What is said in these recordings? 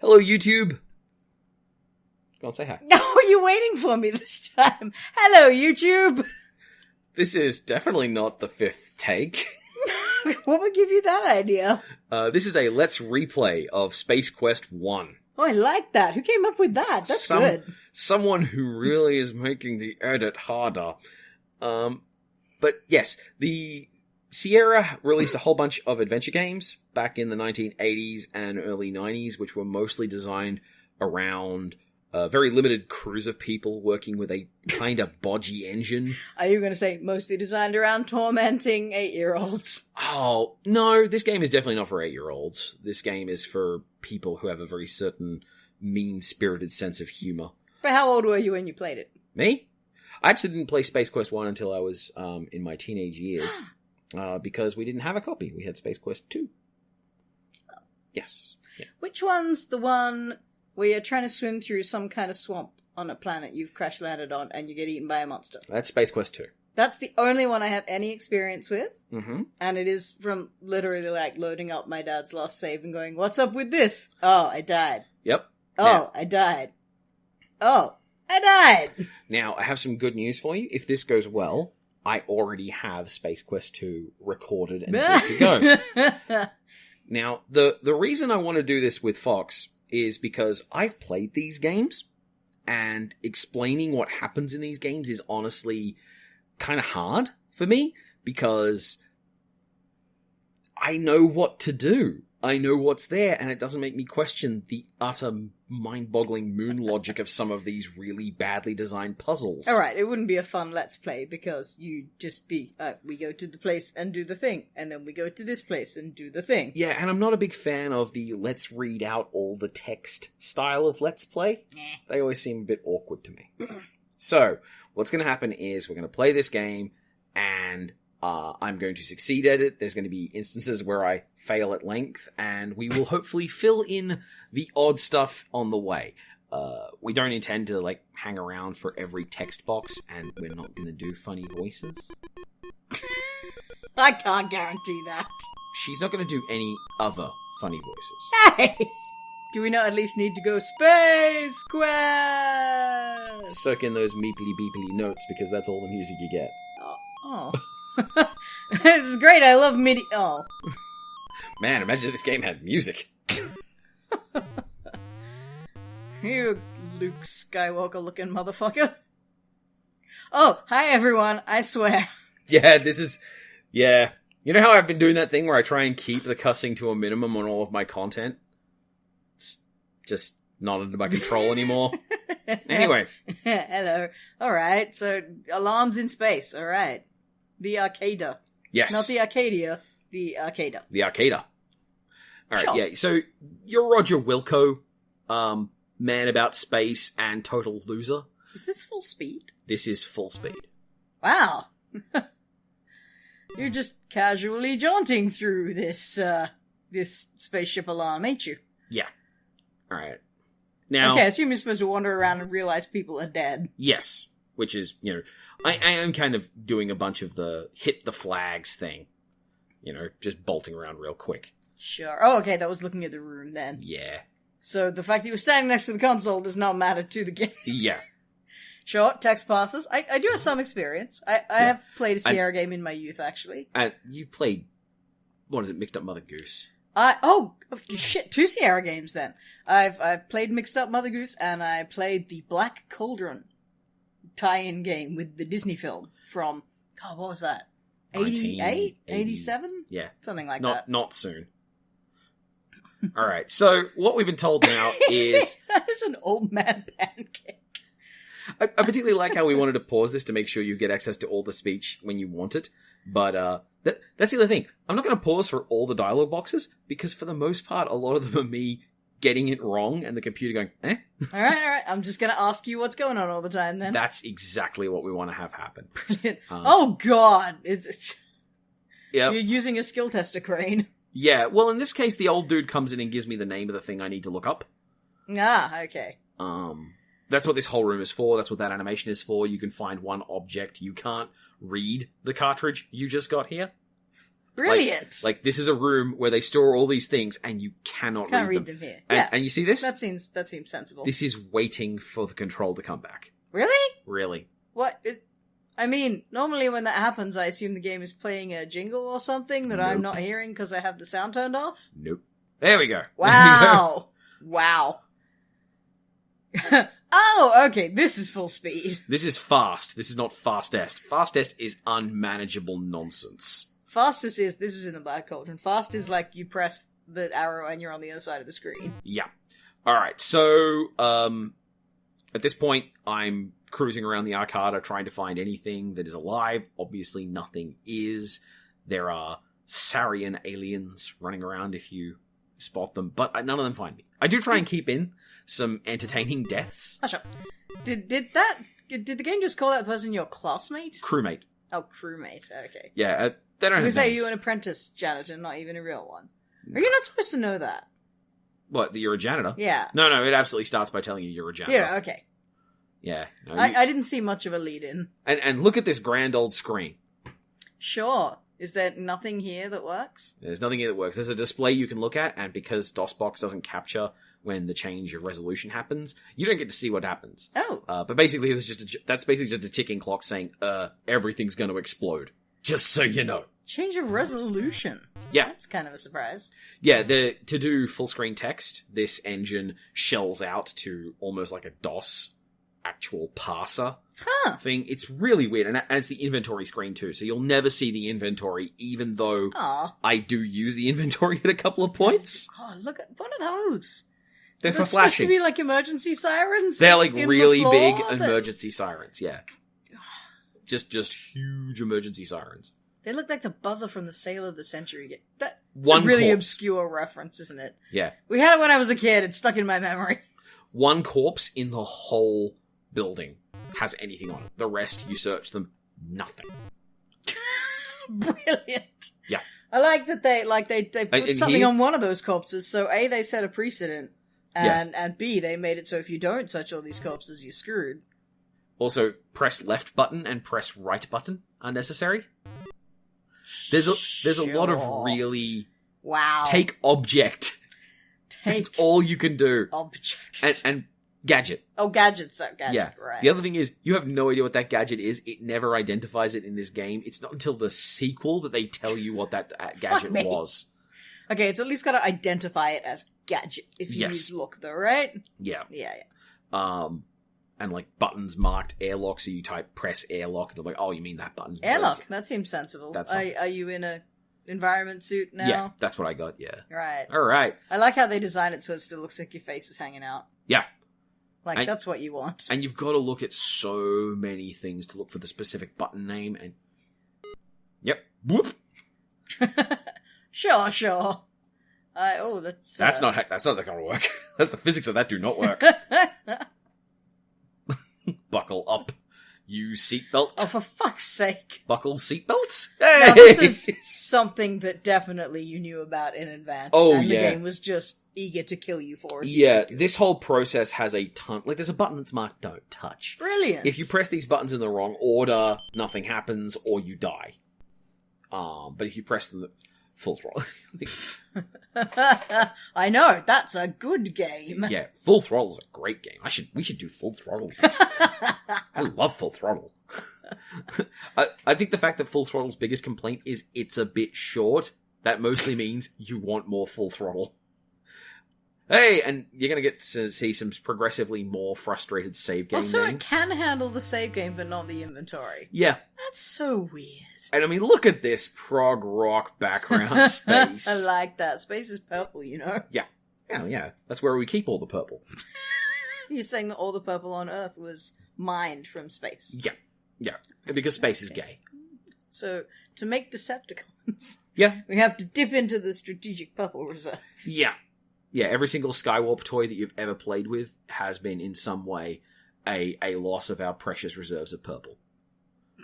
Hello, YouTube. Go on, say hi. No, you're waiting for me this time. Hello, YouTube. This is definitely not the fifth take. What would give you that idea? This is a Let's Replay of Space Quest 1. Oh, I like that. Who came up with that? That's good. Someone who really is making the edit harder. But yes, the Sierra released a whole bunch of adventure games back in the 1980s and early 90s, which were mostly designed around a very limited crews of people working with a kind of bodgy engine. Are you going to say mostly designed around tormenting 8-year-olds? Oh, no, this game is definitely not for 8-year-olds. This game is for people who have a very certain mean-spirited sense of humor. But how old were you when you played it? Me? I actually didn't play Space Quest 1 until I was in my teenage years, because we didn't have a copy. We had Space Quest 2. Oh. Yes. Yeah. Which one's the one where you're trying to swim through some kind of swamp on a planet you've crash-landed on and you get eaten by a monster? That's Space Quest 2. That's the only one I have any experience with. Mm-hmm. And it is from literally like loading up my dad's last save and going, what's up with this? Oh, I died. Yep. Oh, I died. Oh, I died. Now, I have some good news for you. If this goes well, I already have Space Quest 2 recorded and ready to go. Now, the reason I want to do this with Fox is because I've played these games, and explaining what happens in these games is honestly kind of hard for me, because I know what to do. I know what's there, and it doesn't make me question the utter mind-boggling moon logic of some of these really badly designed puzzles. Alright, it wouldn't be a fun Let's Play, because you'd just be, we go to the place and do the thing, and then we go to this place and do the thing. Yeah, and I'm not a big fan of the let's read out all the text style of Let's Play. They always seem a bit awkward to me. So, what's going to happen is we're going to play this game, and I'm going to succeed at it. There's going to be instances where I fail at length, and we will hopefully fill in the odd stuff on the way. We don't intend to, hang around for every text box, and we're not going to do funny voices. I can't guarantee that. She's not going to do any other funny voices. Hey! Do we not at least need to go Space Quest? Suck in those meeply beeply notes, because that's all the music you get. Oh. This is great, I love MIDI. Oh. Man, imagine if this game had music. You Luke Skywalker looking motherfucker. Oh, hi everyone, I swear. Yeah, yeah. You know how I've been doing that thing where I try and keep the cussing to a minimum on all of my content? It's just not under my control anymore. Anyway. Hello. Alright, so alarms in space, alright. The Arcada. Yes. Not the Arcadia, the Arcada. The Arcada. Alright, Sure. Yeah. So, you're Roger Wilco, man about space and total loser. Is this full speed? This is full speed. Wow. You're just casually jaunting through this spaceship alarm, ain't you? Yeah. Alright. Now, Okay, I assume you're supposed to wander around and realize people are dead. yes. Which is, I am kind of doing a bunch of the hit the flags thing. Just bolting around real quick. Sure. Oh, okay, that was looking at the room then. Yeah. So the fact that you were standing next to the console does not matter to the game. Yeah. Sure, text passes. I do have some experience. I have played a Sierra game in my youth, actually. And you played, what is it, Mixed Up Mother Goose? Oh, shit, 2 Sierra games then. I've played Mixed Up Mother Goose, and I played the Black Cauldron tie-in game with the Disney film from, God, what was that? 88? 87? Yeah. Something like that. Not soon. Alright, so what we've been told now is... That is an old man pancake. I particularly like how we wanted to pause this to make sure you get access to all the speech when you want it, but that's the other thing. I'm not going to pause for all the dialogue boxes, because for the most part, a lot of them are me getting it wrong and the computer going, eh? Alright. I'm just going to ask you what's going on all the time then. That's exactly what we want to have happen. Brilliant. Oh god! It's Yep. You're using a skill tester crane. Yeah, well, in this case, the old dude comes in and gives me the name of the thing I need to look up. Ah, okay. That's what this whole room is for. That's what that animation is for. You can find one object. You can't read the cartridge you just got here. Brilliant. Like this is a room where they store all these things, and you cannot Can't read them here. And, Yeah. and you see this? That seems sensible. This is waiting for the control to come back. Really? Really. What? I mean, normally when that happens, I assume the game is playing a jingle or something that I'm not hearing because I have the sound turned off. Nope. There we go. Wow. Wow. Oh, okay. This is full speed. This is fast. This is not fastest. Fastest is unmanageable nonsense. Fastest is, this was in the Black Cauldron. Fast is like you press the arrow and you're on the other side of the screen. Yeah. Alright, so, at this point, I'm cruising around the Arcada trying to find anything that is alive. Obviously, nothing is. There are Sarian aliens running around if you spot them, but none of them find me. I do try and keep in some entertaining deaths. Hush up. Did the game just call that person your classmate? Crewmate. Oh, crewmate. Okay. Yeah, they don't have You say names. you an apprentice janitor, not even a real one. Are you not supposed to know that? What, that you're a janitor? Yeah. No, it absolutely starts by telling you you're a janitor. Yeah, okay. Yeah. No, I didn't see much of a lead-in. And look at this grand old screen. Sure. Is there nothing here that works? There's nothing here that works. There's a display you can look at, and because DOSBox doesn't capture when the change of resolution happens, you don't get to see what happens. Oh. But basically, that's basically just a ticking clock saying, everything's going to explode. Just so you know. Change of resolution. Yeah. That's kind of a surprise. Yeah, to do full screen text, this engine shells out to almost like a DOS actual parser thing. It's really weird, and it's the inventory screen too, so you'll never see the inventory, even though I do use the inventory at a couple of points. Oh, look at what are those? They're for supposed flashing. to be like emergency sirens. They're like in really the big floor? emergency sirens, yeah. Just huge emergency sirens. They look like the buzzer from the Sale of the Century. That's One a really corpse. obscure reference, isn't it? Yeah. We had it when I was a kid. It's stuck in my memory. One corpse in the whole building has anything on it. The rest, you search them, nothing. Brilliant. Yeah. I like that they put And something here- on one of those corpses, so A, they set a precedent, and B, they made it so if you don't search all these corpses, you're screwed. Also, press left button and press right button are necessary. There's a lot of really take object. Take That's all you can do. object. And gadget. Oh, gadgets. Gadget, Yeah. right. The other thing is, you have no idea what that gadget is. It never identifies it in this game. It's not until the sequel that they tell you what that gadget me. was. Okay, it's at least got to identify it as gadget if you use look, though, right? Yeah. Yeah. And like buttons marked airlock, so you type press airlock, and they're like, oh, you mean that button. Airlock, that seems sensible. That's Are you in a environment suit now? Yeah, that's what I got, yeah. Right. Alright. I like how they design it so it still looks like your face is hanging out. Yeah. Like, that's what you want. And you've got to look at so many things to look for the specific button name, and... Yep. Whoop! Sure. That's not gonna work. The physics of that do not work. Buckle up, you seatbelt. Oh, for fuck's sake. Buckle seatbelt? Now, Hey! this is something that definitely you knew about in advance. Oh, and yeah. the game was just eager to kill you for it. Yeah, this whole process has a ton... Like, there's a button that's marked Don't Touch. Brilliant. If you press these buttons in the wrong order, nothing happens, or you die. But if you press them... Full throttle. I know, that's a good game. Yeah, Full Throttle's a great game. We should do Full Throttle next. I love Full Throttle. I think the fact that Full Throttle's biggest complaint is it's a bit short. That mostly means you want more Full Throttle. Hey, and you're going to get to see some progressively more frustrated save game Also, names. it can handle the save game, but not the inventory. Yeah. That's so weird. And I mean, look at this prog rock background space. I like that. Space is purple, you know? Yeah. Yeah. That's where we keep all the purple. You're saying that all the purple on Earth was mined from space. Yeah. Because space is gay. So, to make Decepticons, Yeah. we have to dip into the strategic purple reserve. Yeah. Yeah, every single Skywarp toy that you've ever played with has been in some way a loss of our precious reserves of purple.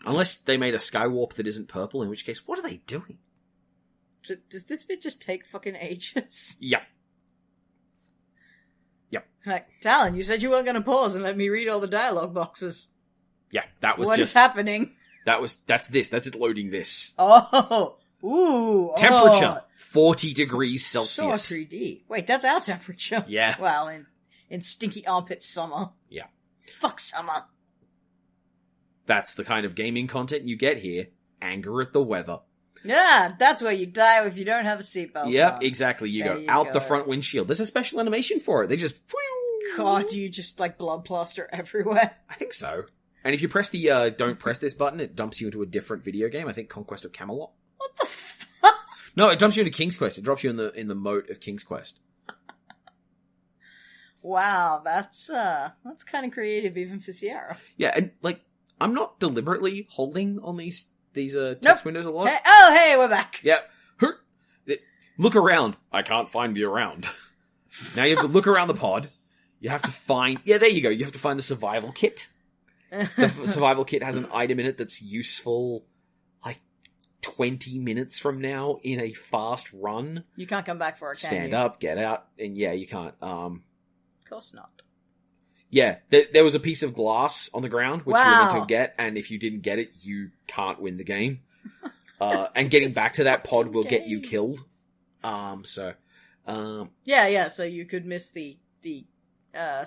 Unless they made a Skywarp that isn't purple, in which case, what are they doing? Does this bit just take fucking ages? Yeah. Like, Talen, you said you weren't going to pause and let me read all the dialogue boxes. Yeah, that was What is happening? that's it loading this. Oh, Ooh. Temperature, 40 degrees Celsius. So 3D. Wait, that's our temperature. Yeah. Well, in stinky armpit summer. Yeah. Fuck summer. That's the kind of gaming content you get here. Anger at the weather. Yeah, that's where you die if you don't have a seatbelt. Yep, exactly. You There go you out go. the front windshield. There's a special animation for it. They just... God, do you just, like, blood plaster everywhere? I think so. And if you press the don't press this button, it dumps you into a different video game. I think Conquest of Camelot. What the fuck? No, it dumps you into King's Quest. It drops you in the moat of King's Quest. Wow, that's kind of creative even for Sierra. Yeah, and, like, I'm not deliberately holding on these text windows a lot. Hey, we're back. Yep. Look around. I can't find you around. Now you have to look around the pod. You have to find... Yeah, there you go. You have to find the survival kit. The survival kit has an item in it that's useful, like, 20 minutes from now in a fast run. You can't come back for it, can Stand you? up, get out, and yeah, you can't. Of course not. Yeah, there was a piece of glass on the ground, which you were meant to get, and if you didn't get it, you can't win the game. And getting back to that pod will get you killed. Yeah, so you could miss the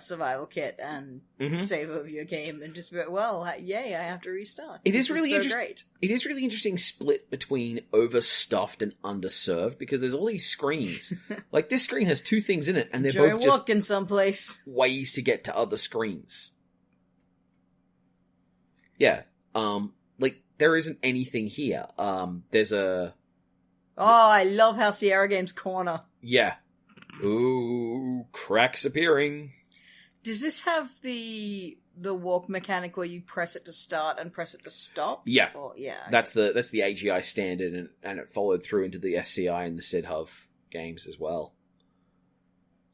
survival kit and save over your game and just be like, well, yay, I have to restart. It is really great. It is really interesting split between overstuffed and underserved, because there's all these screens. Like, this screen has two things in it, and they're both just walking someplace. ways to get to other screens. Yeah. Like, there isn't anything here. There's a... Oh, I love how Sierra Games corner. Yeah. Ooh, cracks appearing. Does this have the walk mechanic where you press it to start and press it to stop? Yeah. Or, yeah. That's the AGI standard, and it followed through into the SCI and the SidHub games as well.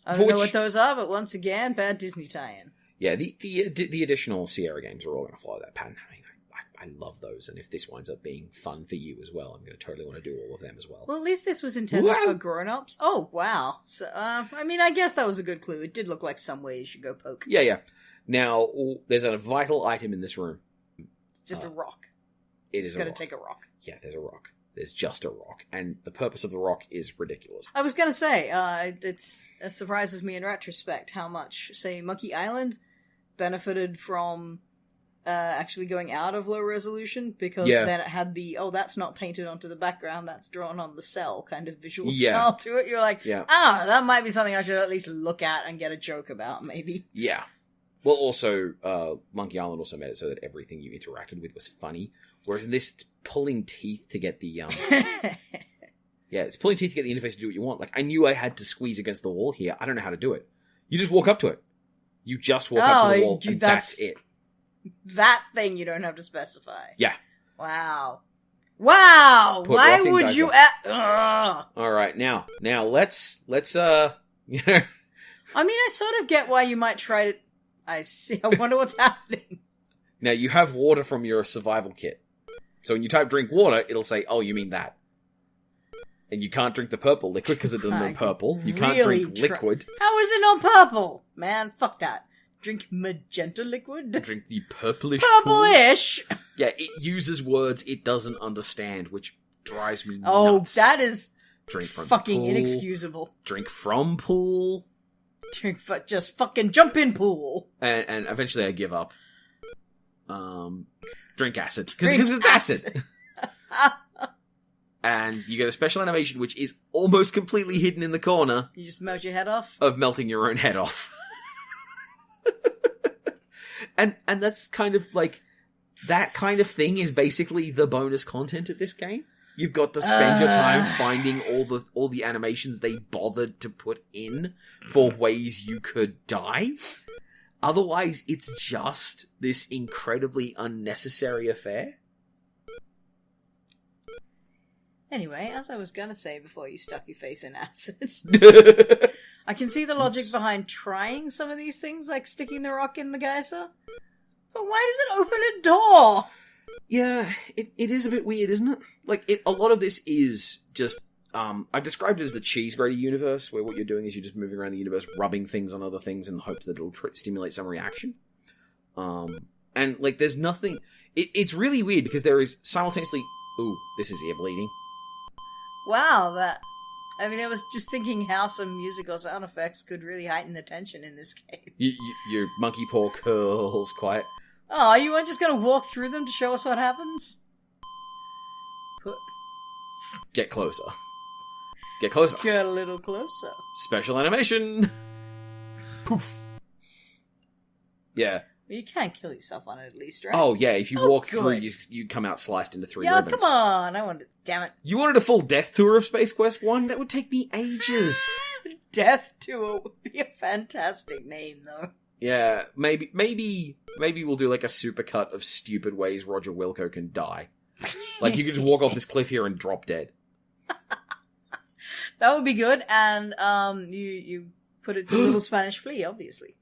I don't know what those are, but once again, bad Disney tie-in. Yeah, the additional Sierra games are all going to follow that pattern. I mean, I love those, and if this winds up being fun for you as well, I'm going to totally want to do all of them as well. Well, at least this was intended for grown-ups. Oh, wow. So, I mean, I guess that was a good clue. It did look like some way you should go poke. Yeah. Now, there's a vital item in this room. It's just a rock. It is a rock. Got to take a rock. Yeah, there's a rock. There's just a rock, and the purpose of the rock is ridiculous. I was going to say, it surprises me in retrospect how much, say, Monkey Island benefited from actually going out of low resolution, because then it had the, that's not painted onto the background, that's drawn on the cell kind of visual style to it. You're like, that might be something I should at least look at and get a joke about, maybe. Yeah. Well, also, Monkey Island also made it so that everything you interacted with was funny, whereas in this, it's pulling teeth to get the, yeah, it's pulling teeth to get the interface to do what you want. Like, I knew I had to squeeze against the wall here. I don't know how to do it. You just walk up to it. You just walk up to the wall, and that's it. That thing you don't have to specify. Yeah. Wow. Why would you... Alright, now, let's, you know... I mean, I sort of get why you might try to... I see. I wonder what's happening. Now, you have water from your survival kit. So when you type drink water, it'll say, oh, you mean that. And you can't drink the purple liquid because it doesn't know purple. You can't drink liquid. How is it not purple? Man, fuck that. Drink magenta liquid? Drink the purplish Purplish? Pool. Yeah, it uses words it doesn't understand, which drives me nuts. Oh, that is drink from fucking pool. Inexcusable. Drink from pool. Just fucking jump in pool. And eventually I give up. Drink acid. Because it's acid. And you get a special animation which is almost completely hidden in the corner. You just melt your head off? Of melting your own head off. And that's kind of like, that kind of thing is basically the bonus content of this game. You've got to spend your time finding all the animations they bothered to put in for ways you could die. Otherwise, it's just this incredibly unnecessary affair. Anyway, as I was gonna say before you stuck your face in acid, I can see the logic behind trying some of these things, like sticking the rock in the geyser. But why does it open a door? Yeah, it is a bit weird, isn't it? Like, a lot of this is just, I've described it as the cheese grater universe, where what you're doing is you're just moving around the universe, rubbing things on other things in the hopes that it'll stimulate some reaction. And, like, there's nothing... It's really weird, because there is simultaneously... Ooh, this is ear bleeding. Wow, that... I mean, I was just thinking how some music or sound effects could really heighten the tension in this game. Your monkey paw curls quite. Oh, you weren't just gonna walk through them to show us what happens? Get closer. Get closer. Get a little closer. Special animation. Poof. Yeah. Well, you can't kill yourself on it at least, right? Oh, yeah, if you walk good. through, you come out sliced into 3 Yeah, ribbons. come on! I wanted... Damn it. You wanted a full death tour of Space Quest 1? That would take me ages. Death Tour would be a fantastic name, though. Yeah, maybe we'll do like a supercut of stupid ways Roger Wilco can die. Like, you could just walk off this cliff here and drop dead. That would be good, and you put it to Little Spanish Flea, obviously.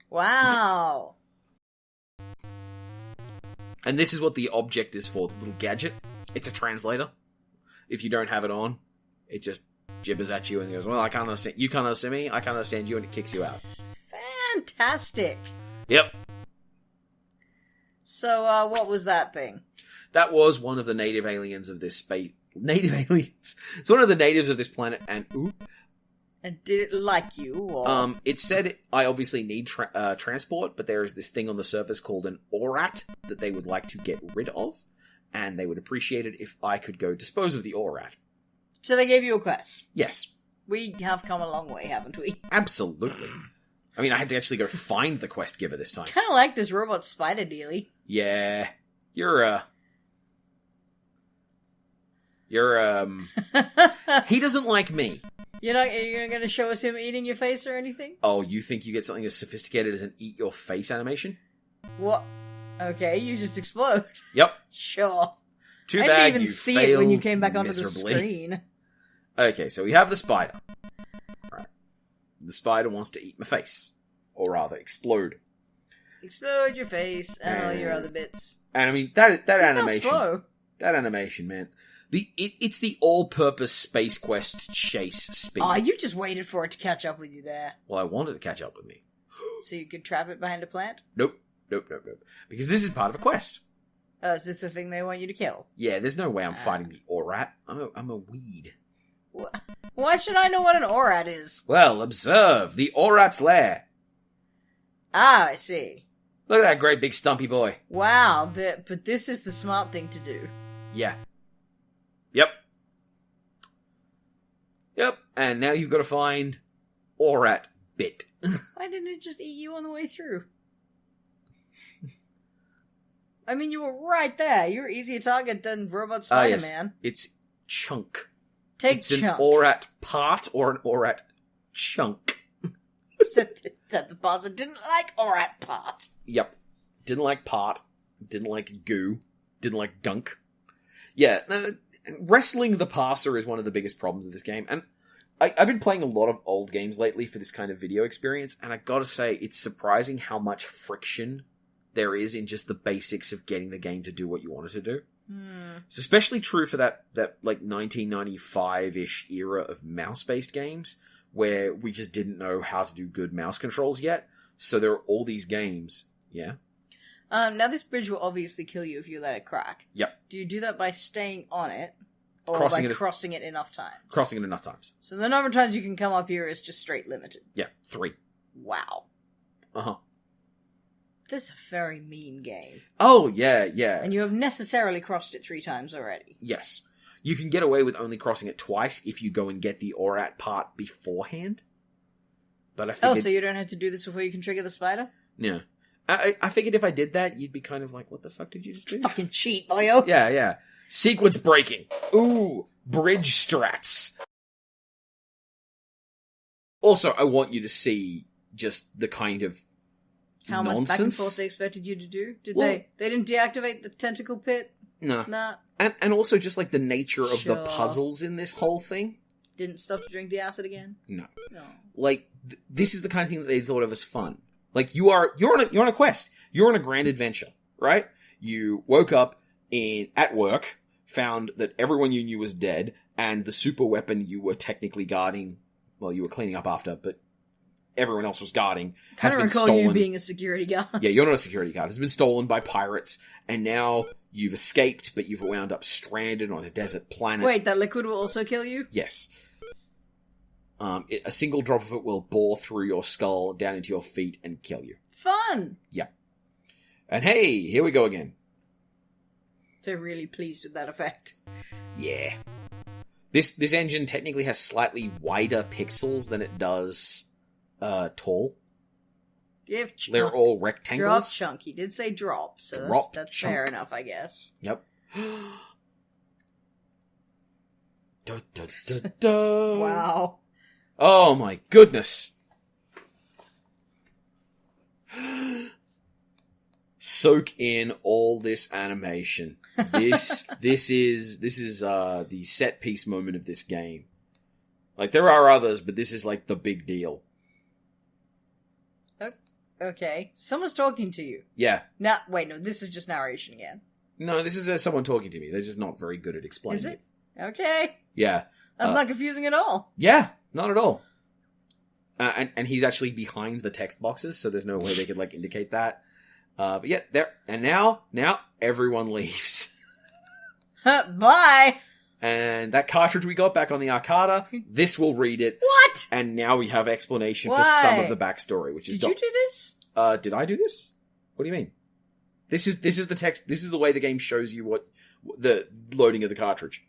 Wow. And this is what the object is for, the little gadget. It's a translator. If you don't have it on, it just gibbers at you and goes, well, I can't understand. You can't understand me, I can't understand you, and it kicks you out. Fantastic. Yep. So, what was that thing? That was one of the native aliens of this space. Native aliens. It's one of the natives of this planet, and ooh. And did it like you, or...? It said I obviously need transport, but there is this thing on the surface called an ORAT that they would like to get rid of, and they would appreciate it if I could go dispose of the ORAT. So they gave you a quest. Yes. We have come a long way, haven't we? Absolutely. I mean, I had to actually go find the quest giver this time. Kind of like this robot spider dealy. Yeah. You're he doesn't like me. You're not going to show us him eating your face or anything? Oh, you think you get something as sophisticated as an eat your face animation? What? Okay, you just explode. Yep. Sure. Too I bad didn't even you see it when you failed came back onto the miserably. screen. Okay, so we have the spider. Alright. The spider wants to eat my face. Or rather, explode. Explode your face and all your other bits. And I mean, that It's animation... not slow. That animation, man. It's the all-purpose Space Quest chase speed. Oh, you just waited for it to catch up with you there. Well, I wanted to catch up with me. So you could trap it behind a plant? Nope. Because this is part of a quest. Oh, is this the thing they want you to kill? Yeah, there's no way I'm fighting the ORAT. I'm a weed. Why should I know what an ORAT is? Well, observe the ORAT's lair. Ah, I see. Look at that great big stumpy boy. Wow, but this is the smart thing to do. Yeah. Yep. And now you've got to find ORAT bit. Why didn't it just eat you on the way through? I mean, you were right there. You were easier target than Robot Spider-Man. Yes. It's chunk. It's an ORAT part or an ORAT chunk. Said the boss didn't like ORAT part. Yep. Didn't like part. Didn't like goo. Didn't like dunk. Yeah, wrestling the parser is one of the biggest problems of this game. And I've been playing a lot of old games lately for this kind of video experience, and I gotta say, it's surprising how much friction there is in just the basics of getting the game to do what you want it to do. It's especially true for that like 1995-ish era of mouse-based games, where we just didn't know how to do good mouse controls yet. So there are all these games. Yeah. Now this bridge will obviously kill you if you let it crack. Yep. Do you do that by staying on it? Or Crossing by it crossing it enough times? Crossing it enough times. So the number of times you can come up here is just straight limited. Yeah, 3. Wow. Uh-huh. This is a very mean game. Oh, yeah. And you have necessarily crossed it 3 times already. Yes. You can get away with only crossing it twice if you go and get the ORAT part beforehand. But I figured... Oh, so you don't have to do this before you can trigger the spider? Yeah. I figured if I did that, you'd be kind of like, what the fuck did you just do? Fucking cheat, boyo. Yeah. Sequence breaking. Ooh, bridge strats. Also, I want you to see just the kind of how nonsense. much back and forth they expected you to do? They didn't deactivate the tentacle pit? No. Nah. And also just like the nature of the puzzles in this whole thing. Didn't stop to drink the acid again? No. No. Like, this is the kind of thing that they thought of as fun. Like, you're on a quest. You're on a grand adventure, right? You woke up at work, found that everyone you knew was dead, and the super weapon you were technically guarding, well, you were cleaning up after, but everyone else was guarding I has don't been recall stolen. you being a security guard. Yeah, you're not a security guard. It's been stolen by pirates, and now you've escaped, but you've wound up stranded on a desert planet. Wait, that liquid will also kill you? Yes. A single drop of it will bore through your skull down into your feet and kill you. Fun! Yeah. And hey, here we go again. They're really pleased with that effect. Yeah. This engine technically has slightly wider pixels than it does tall. They're all rectangles. Drop chunk. He did say drop, so that's fair enough, I guess. Yep. Da, da, da, da. Wow. Oh my goodness. Soak in all this animation. This is the set piece moment of this game. Like, there are others, but this is like the big deal. Okay. Someone's talking to you. Yeah. Wait, no, this is just narration again. No, this is someone talking to me. They're just not very good at explaining Is it? Okay. Yeah. That's not confusing at all. Yeah, not at all. And he's actually behind the text boxes, so there's no way they could, like, indicate that. But yeah, there. And now everyone leaves. Bye! And that cartridge we got back on the Arcada, this will read it. What? And now we have explanation Why? for some of the backstory, which is... Did you do this? Did I do this? What do you mean? This is the text, this is the way the game shows you what the loading of the cartridge.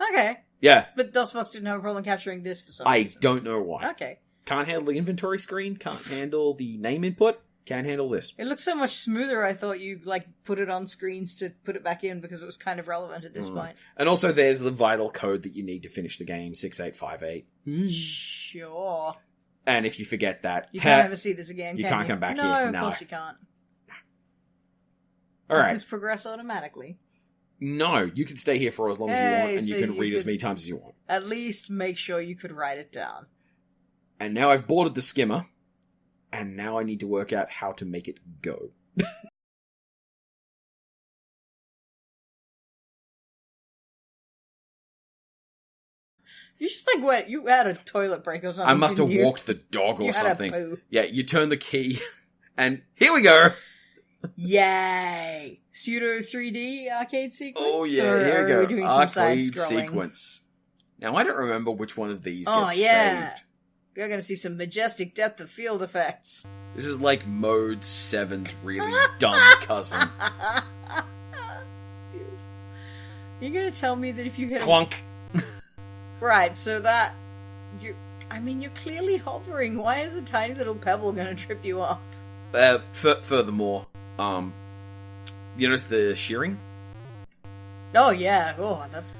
Okay. Yeah. But DOSBox didn't have a problem capturing this for some I reason. don't know why. Okay. Can't handle the inventory screen, can't handle the name input, can't handle this. It looks so much smoother. I thought you put it on screens to put it back in because it was kind of relevant at this point. And also there's the vital code that you need to finish the game, 6858. Sure. And if you forget that, You can't ever see this again, you can can't come back here. No, No. of course you can't. Alright. Does this progress automatically? No, you can stay here for as long as you want, and so you can you read as could- many times as you want. At least make sure you could write it down. And now I've boarded the skimmer, and now I need to work out how to make it go. You just you had a toilet break or something. I must have didn't you? walked the dog or You had something. a poo. Yeah, you turn the key, and here we go! Yay! Pseudo 3D arcade sequence? Oh yeah, Or here we are go. doing some Arcade side-scrolling? sequence. Now I don't remember which one of these Oh gets yeah! saved. You're gonna see some majestic depth of field effects. This is like Mode 7's really dumb cousin. It's beautiful. You're gonna tell me that if you hit Clunk! Right, so that... You're clearly hovering. Why is a tiny little pebble gonna trip you up? Furthermore, you notice the shearing? Oh yeah, oh, that's...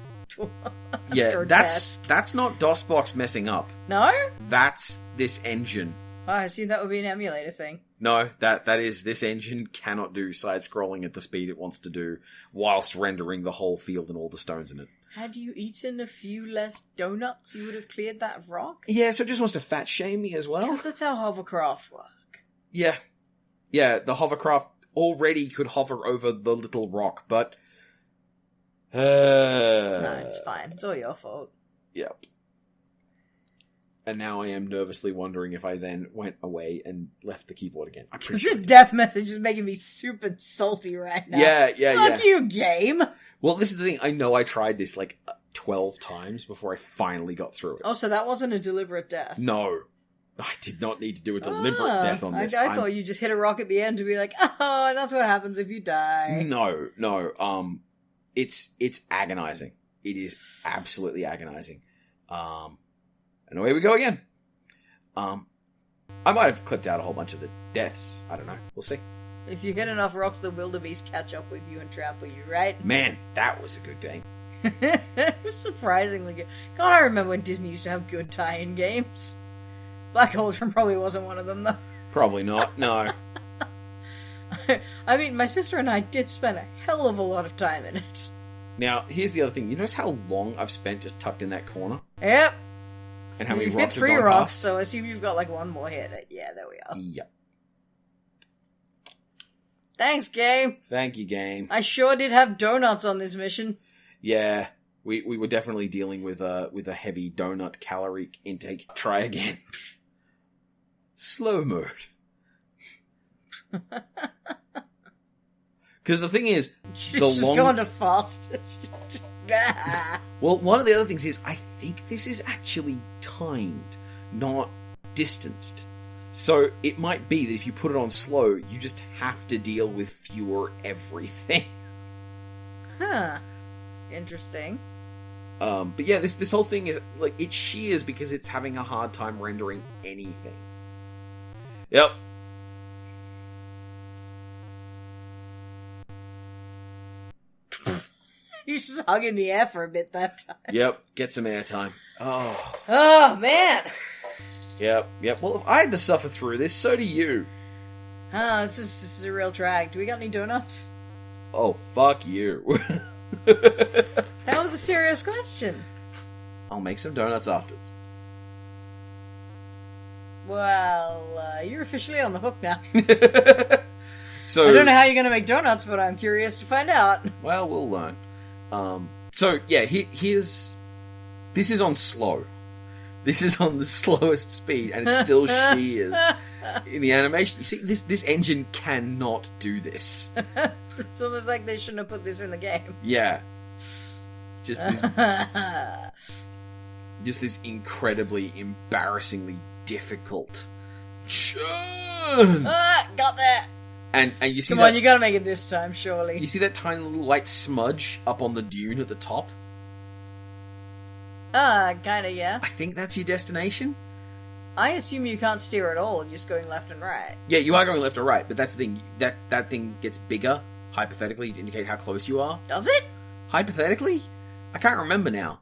Yeah, grotesque. that's not DOSBox messing up. No? That's this engine. Oh, I assume that would be an emulator thing. No, that is, this engine cannot do side-scrolling at the speed it wants to do, whilst rendering the whole field and all the stones in it. Had you eaten a few less donuts, you would have cleared that rock? Yeah, so it just wants to fat shame me as well. Because that's how hovercraft work. Yeah. Yeah, the hovercraft already could hover over the little rock, but... No, it's fine. It's all your fault. Yep. And now I am nervously wondering if I then went away and left the keyboard again. I'm pretty This sure. death message is making me super salty right now. Yeah. Fuck you, game! Well, this is the thing. I know I tried this like 12 times before I finally got through it. Oh, so that wasn't a deliberate death. No. I did not need to do a deliberate death on this. I thought you just hit a rock at the end to be like, oh, that's what happens if you die. No. It's agonizing. It is absolutely agonizing. And away we go again. I might have clipped out a whole bunch of the deaths. I don't know. We'll see. If you hit enough rocks, the wildebeest catch up with you and trample you, right? Man, that was a good game. It was surprisingly good. God, I remember when Disney used to have good tie-in games. Black Cauldron probably wasn't one of them, though. Probably not, no. I mean, my sister and I did spend a hell of a lot of time in it. Now, here's the other thing. You notice how long I've spent just tucked in that corner? Yep. And how many You've rocks hit have 3 gone rocks, past? so I assume you've got like one more hit. Yeah, there we are. Yep. Thanks, game. Thank you, game. I sure did have donuts on this mission. Yeah, we were definitely dealing with a heavy donut calorie intake. Try again. slow mode. Because the thing is, Just going to fastest. Well, one of the other things is, I think this is actually timed, not distanced. So it might be that if you put it on slow, you just have to deal with fewer everything. Huh. Interesting. But yeah, this whole thing is, like, it shears because it's having a hard time rendering anything. Yep. He's just hung in the air for a bit that time. Yep, get some airtime. Oh. Oh, man! Yep. Well, if I had to suffer through this, so do you. This is a real drag. Do we got any donuts? Oh, fuck you. That was a serious question. I'll make some donuts after. Well, you're officially on the hook now. So I don't know how you're going to make donuts, but I'm curious to find out. Well, we'll learn. So yeah, here's. This is on slow. This is on the slowest speed, and it still shears in the animation. You see, this engine cannot do this. It's almost like they shouldn't have put this in the game. Yeah. Just this incredibly, embarrassingly difficult churn. Got that. And you see Come that, on, you gotta make it this time, surely. you see that tiny little white smudge up on the dune at the top? Kinda, yeah. I think that's your destination. I assume you can't steer at all, you're just going left and right. Yeah, you are going left or right, but that's the thing. That thing gets bigger, hypothetically, to indicate how close you are. Does it? Hypothetically? I can't remember now.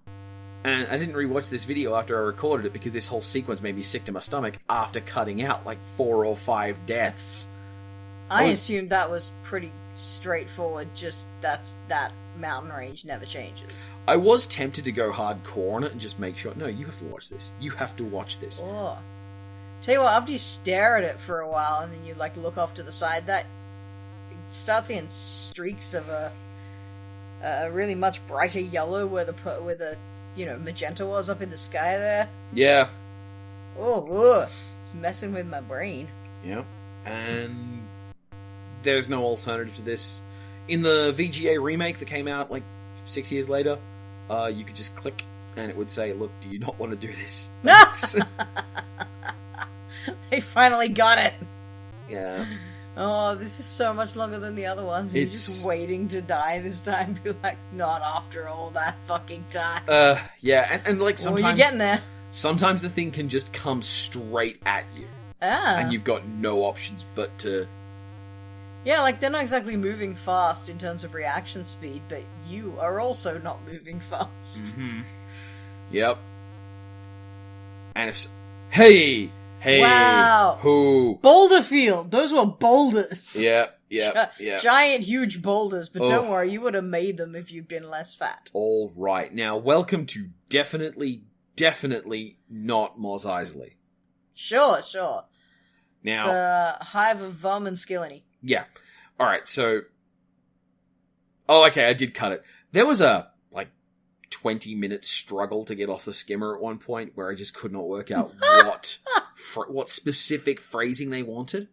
And I didn't rewatch this video after I recorded it because this whole sequence made me sick to my stomach after cutting out like 4 or 5 deaths. I assumed that was pretty straightforward, just that mountain range never changes. I was tempted to go hardcore on it and just make sure. No, you have to watch this. You have to watch this. Oh. Tell you what, after you stare at it for a while and then you like look off to the side, that you start seeing streaks of a really much brighter yellow where the magenta was up in the sky there. Yeah. Oh, it's messing with my brain. Yeah. And there's no alternative to this. In the VGA remake that came out like 6 years later, you could just click and it would say, "Look, do you not want to do this?" They finally got it. Yeah. Oh, this is so much longer than the other ones. You're just waiting to die this time. You're like, not after all that fucking time. Yeah, and like sometimes you're getting there. Sometimes the thing can just come straight at you. And you've got no options but to... Yeah, like, they're not exactly moving fast in terms of reaction speed, but you are also not moving fast. Mm-hmm. Yep. And if... Hey! Wow! Who? Boulder field! Those were boulders! Yeah. Giant, huge boulders, but don't worry, you would have made them if you'd been less fat. All right. Now, welcome to definitely not Mos Eisley. Sure. Now... It's a hive of Vum and Skillany. Yeah. Alright, so... Oh, okay, I did cut it. There was a, 20-minute struggle to get off the skimmer at one point where I just could not work out what specific phrasing they wanted.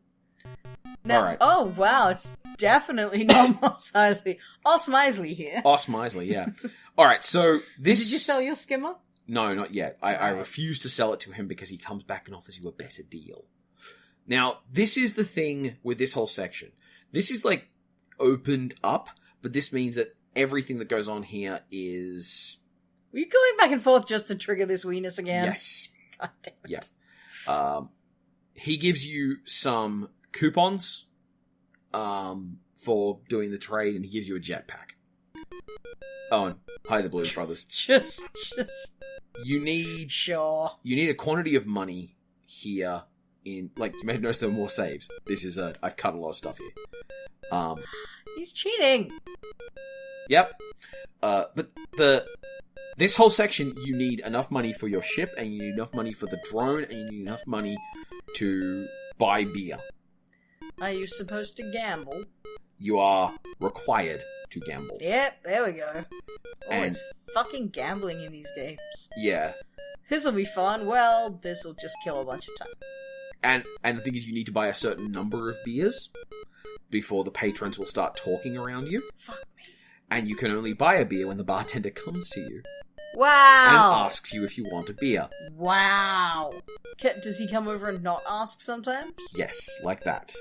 Now, Alright. Oh, wow, it's definitely not Mos Eisley. Os Meisley here. Os Meisley, yeah. Alright, so this... Did you sell your skimmer? No, not yet. I refuse to sell it to him because he comes back and offers you a better deal. Now, this is the thing with this whole section. This is, opened up, but this means that everything that goes on here is... Were you going back and forth just to trigger this weenus again? Yes. God damn it. Yeah. He gives you some coupons for doing the trade, and he gives you a jetpack. Oh, and hi, the Blues Brothers. Just... You need... Sure. You need a quantity of money here in... you may have noticed there were more saves. This is I've cut a lot of stuff here. He's cheating! Yep. But this whole section, you need enough money for your ship, and you need enough money for the drone, and you need enough money to buy beer. Are you supposed to gamble? You are required to gamble. Yep, there we go. And it's fucking gambling in these games. Yeah. This'll be fun. Well, this'll just kill a bunch of time. And the thing is, you need to buy a certain number of beers before the patrons will start talking around you. Fuck me. And you can only buy a beer when the bartender comes to you and Wow. asks you if you want a beer. Wow. Does he come over and not ask sometimes? Yes, like that.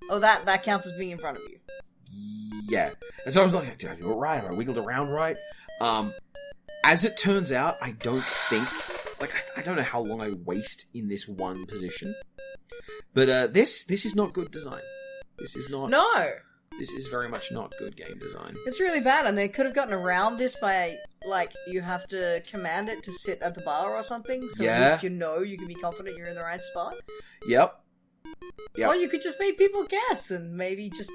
Oh, that counts as being in front of you. Yeah. And so I was like, did I do it right? Have I wiggled around right? As it turns out, I don't think... Like, I don't know how long I waste in this one position. But this is not good design. This is not... No. This is very much not good game design. It's really bad, and they could have gotten around this by, like, you have to command it to sit at the bar or something, so at least you know you can be confident you're in the right spot. Yep. Or you could just make people guess, and maybe just,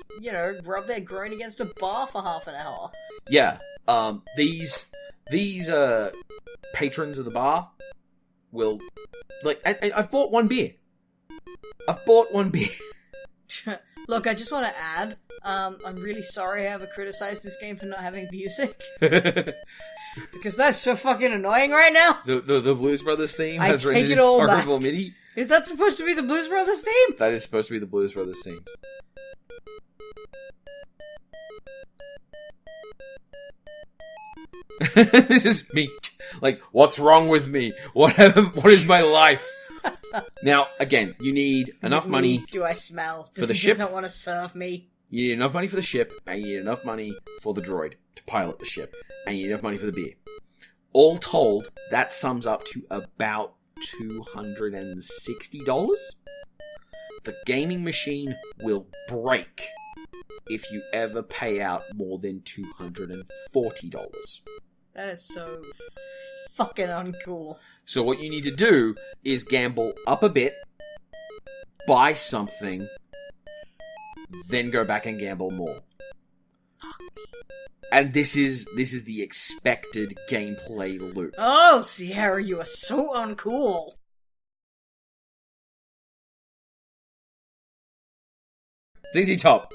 rub their groin against a bar for half an hour. Yeah. These patrons of the bar will... Like, I've bought one beer. Look, I just want to add, I'm really sorry I ever criticized this game for not having music. Because that's so fucking annoying right now. The Blues Brothers theme I has take written it all horrible back. MIDI. Is that supposed to be the Blues Brothers theme? That is supposed to be the Blues Brothers theme. This is me. Like, what's wrong with me? What is my life? Now, again, you need enough money. Do I smell? For Does the he ship? just not want to serve me? You need enough money for the ship, and you need enough money for the droid to pilot the ship, and you need enough money for the beer. All told, that sums up to about $260. The gaming machine will break if you ever pay out more than $240. That is so fucking uncool. So what you need to do is gamble up a bit, buy something, then go back and gamble more. And this is the expected gameplay loop. Oh, Sierra, you are so uncool. ZZ Top.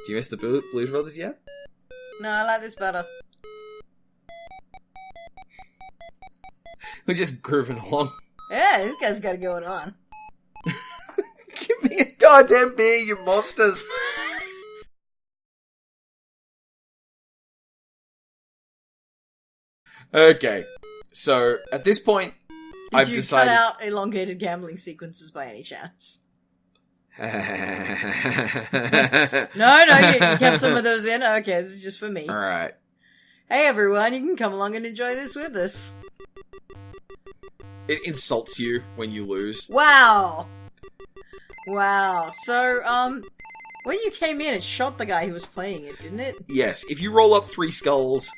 Do you miss the Blues Brothers yet? No, I like this better. We're just grooving along. Yeah, this guy's got it going on. Give me a goddamn beer, you monsters! Okay, so at this point, I've Did you decided. cut out elongated gambling sequences by any chance? No, you kept some of those in? Okay, this is just for me. Alright. Hey everyone, you can come along and enjoy this with us. It insults you when you lose. Wow. Wow. So, when you came in, it shot the guy who was playing it, didn't it? Yes, if you roll up 3 skulls,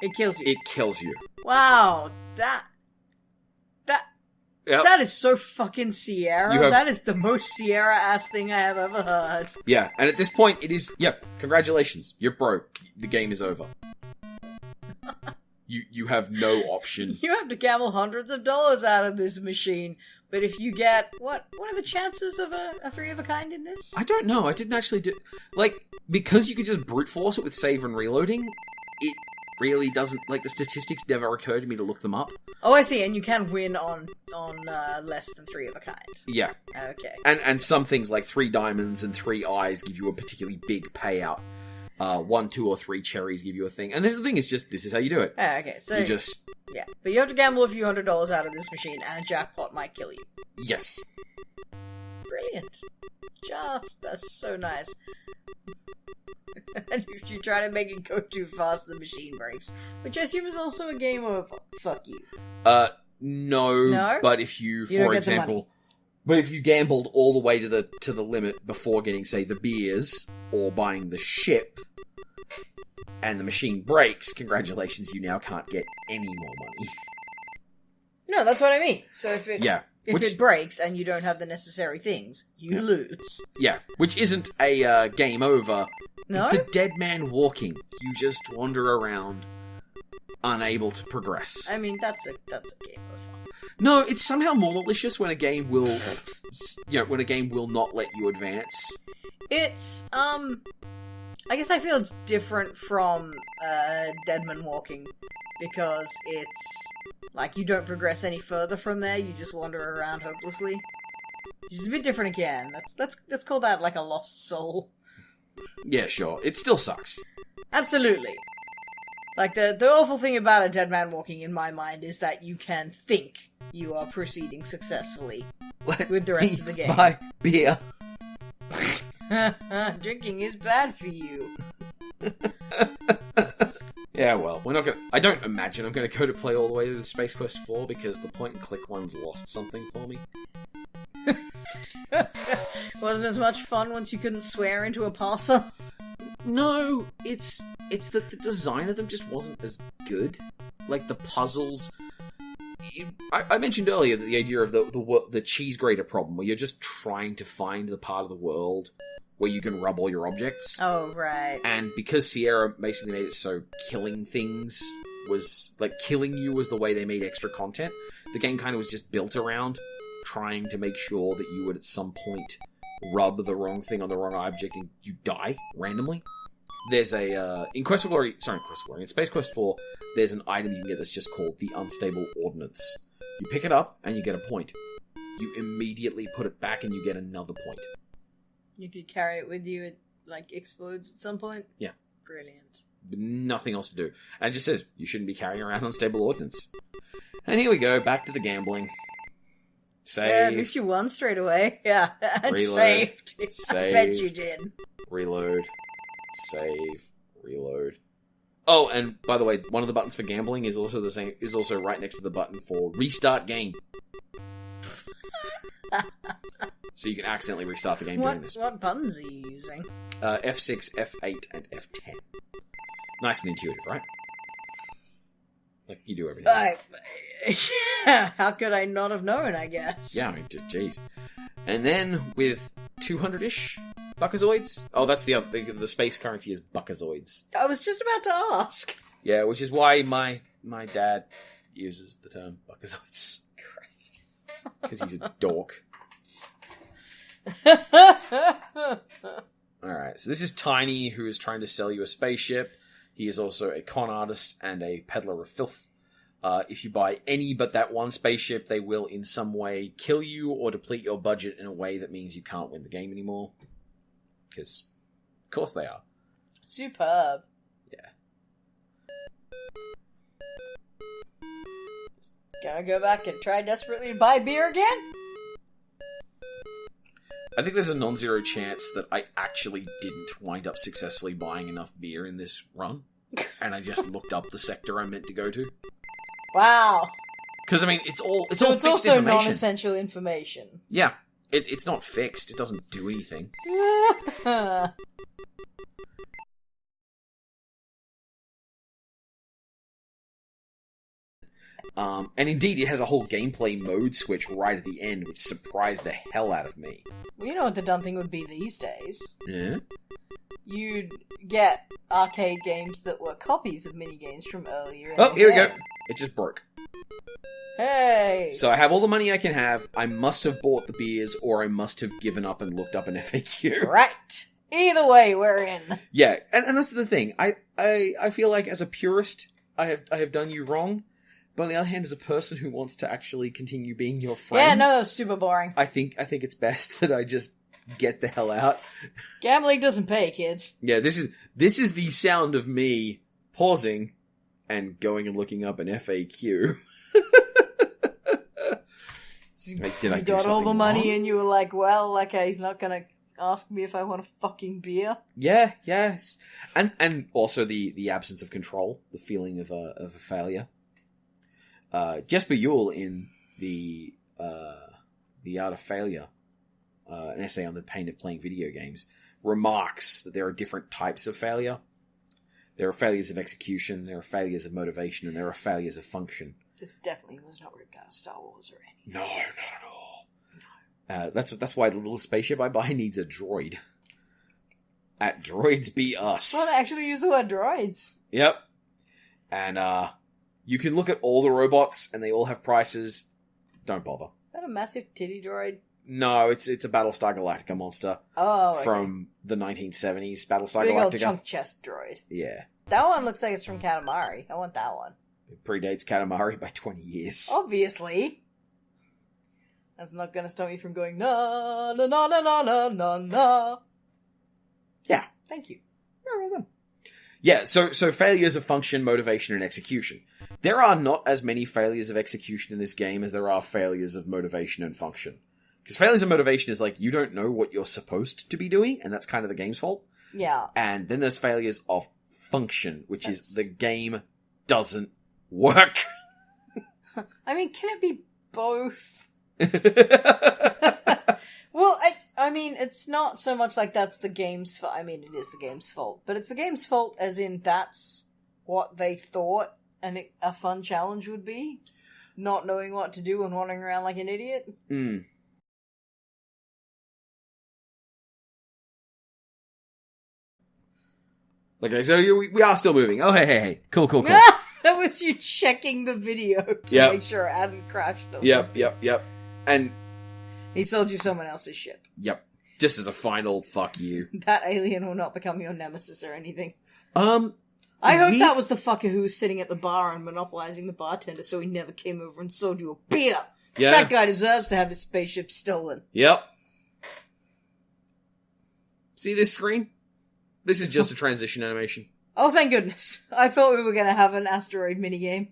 It kills you. it kills you. Wow. Yep. That is so fucking Sierra. You have- That is the most Sierra-ass thing I have ever heard. Yeah, and at this point, it is. Yep, congratulations, you're broke. The game is over. You have no option. You have to gamble hundreds of dollars out of this machine, but if you get... What are the chances of a three of a kind in this? I don't know. I didn't actually do. Like, because you can just brute force it with save and reloading, it really doesn't. Like, the statistics never occurred to me to look them up. Oh, I see, and you can win on less than three of a kind. Yeah. Okay. And some things like 3 diamonds and 3 eyes give you a particularly big payout. 1, 2, or 3 cherries give you a thing. And this is the thing, it's just, this is how you do it. Okay, so... You just... Yeah, but you have to gamble a few $100s out of this machine, and a jackpot might kill you. Yes. Brilliant. That's so nice. And if you try to make it go too fast, the machine breaks. Which I assume is also a game of fuck you. No? But if you You don't for get the money. example... But if you gambled all the way to the limit before getting, say, the beers, or buying the ship, and the machine breaks, congratulations, you now can't get any more money. No, that's what I mean. So if it Which- it breaks and you don't have the necessary things, you lose. Yeah, which isn't a game over. No? It's a dead man walking. You just wander around, unable to progress. I mean, that's a game of fun. No, it's somehow more malicious when a game will, when a game will not let you advance. It's, I guess I feel it's different from Deadman Walking, because it's like you don't progress any further from there, you just wander around hopelessly. Which is a bit different again. Let's call that like a lost soul. Yeah, sure. It still sucks. Absolutely. Like, the awful thing about a Dead Man Walking in my mind is that you can think you are proceeding successfully with the rest of the game. Buy beer. Drinking is bad for you. Yeah, well, we're not gonna... I don't imagine I'm gonna go to play all the way to the Space Quest 4, because the point-and-click one's lost something for me. Wasn't as much fun once you couldn't swear into a parser? No, it's that the design of them just wasn't as good. Like, the puzzles... I mentioned earlier that the idea of the cheese grater problem, where you're just trying to find the part of the world where you can rub all your objects. Oh, right. And because Sierra basically made it so killing things was... Like, killing you was the way they made extra content, the game kind of was just built around trying to make sure that you would at some point rub the wrong thing on the wrong object and you die randomly. There's a, in Space Quest 4, there's an item you can get that's just called the Unstable Ordnance. You pick it up, and you get a point. You immediately put it back, and you get another point. If you carry it with you, it, like, explodes at some point? Yeah. Brilliant. Nothing else to do. And it just says, you shouldn't be carrying around Unstable Ordnance. And here we go, back to the gambling. Save. Yeah, at least you won straight away. Yeah, and Reload. saved. Save. I bet you did. Reload. Save. Reload. Oh, and by the way, one of the buttons for gambling is also the same. Is also right next to the button for restart game. So you can accidentally restart the game doing this. What buttons are you using? F6, F8, and F10. Nice and intuitive, right? Like you do everything. Yeah, how could I not have known, I guess? Yeah, I mean, jeez. And then with 200-ish Buckazoids. Oh, that's the other. The space currency is Buckazoids. I was just about to ask. Yeah, which is why my dad uses the term Buckazoids. Christ. Because he's a dork. Alright, so this is Tiny, who is trying to sell you a spaceship. He is also a con artist and a peddler of filth. If you buy any but that one spaceship, they will in some way kill you or deplete your budget in a way that means you can't win the game anymore. Because, of course they are. Superb. Yeah. Gonna go back and try desperately to buy beer again? I think there's a non-zero chance that I actually didn't wind up successfully buying enough beer in this run. And I just looked up the sector I'm meant to go to. Wow. Because, I mean, it's all it's fixed also information. non-essential information. Yeah. It's not fixed. It doesn't do anything. And indeed, it has a whole gameplay mode switch right at the end, which surprised the hell out of me. Well, you know what the dumb thing would be these days? Yeah? You'd get arcade games that were copies of minigames from earlier in Oh, the here we game. go. It just broke. Hey! So I have all the money I can have. I must have bought the beers, or I must have given up and looked up an FAQ. Right! Either way, we're in. Yeah, and that's the thing. I feel like as a purist, I have done you wrong. But on the other hand, as a person who wants to actually continue being your friend... Yeah, no, that was super boring. I think it's best that I just get the hell out. Gambling doesn't pay, kids. Yeah, this is the sound of me pausing and going and looking up an FAQ. Like, did I you do got all the something money wrong? and you were like, well, okay, he's not gonna ask me if I want a fucking beer. Yeah, yes. And also the absence of control, the feeling of a failure. Jesper Yule in the Art of Failure, an essay on the pain of playing video games, remarks that there are different types of failure. There are failures of execution, there are failures of motivation, and there are failures of function. This definitely was not ripped out of Star Wars or anything. No, not at all. That's why the little spaceship I buy needs a droid. At droids be us. Well, they actually use the word droids. Yep. And you can look at all the robots, and they all have prices. Don't bother. Is that a massive titty droid? No, it's a Battlestar Galactica monster Oh, okay. from the 1970s. Battlestar Big old Galactica. chunk chest droid. Yeah. That one looks like it's from Katamari. I want that one. It predates Katamari by 20 years. Obviously. That's not gonna stop me from going, na na na na na na na na. Yeah. Thank you. Very well done. Yeah, so failures of function, motivation, and execution. There are not as many failures of execution in this game as there are failures of motivation and function. Because failures of motivation is like, you don't know what you're supposed to be doing, and that's kind of the game's fault. Yeah. And then there's failures of function, which is the game doesn't work. I mean, can it be both? Well, I mean, it's not so much like that's the game's fault. I mean, it is the game's fault. But it's the game's fault as in that's what they thought a fun challenge would be. Not knowing what to do and wandering around like an idiot. Mm. Okay, so we are still moving. Oh, hey. Cool. That was you checking the video to make sure it hadn't crashed. Yep. And he sold you someone else's ship. Yep. Just as a final fuck you. That alien will not become your nemesis or anything. I hope that was the fucker who was sitting at the bar and monopolizing the bartender so he never came over and sold you a beer. Yeah. That guy deserves to have his spaceship stolen. Yep. See this screen? This is just a transition animation. Oh, thank goodness. I thought we were going to have an asteroid minigame.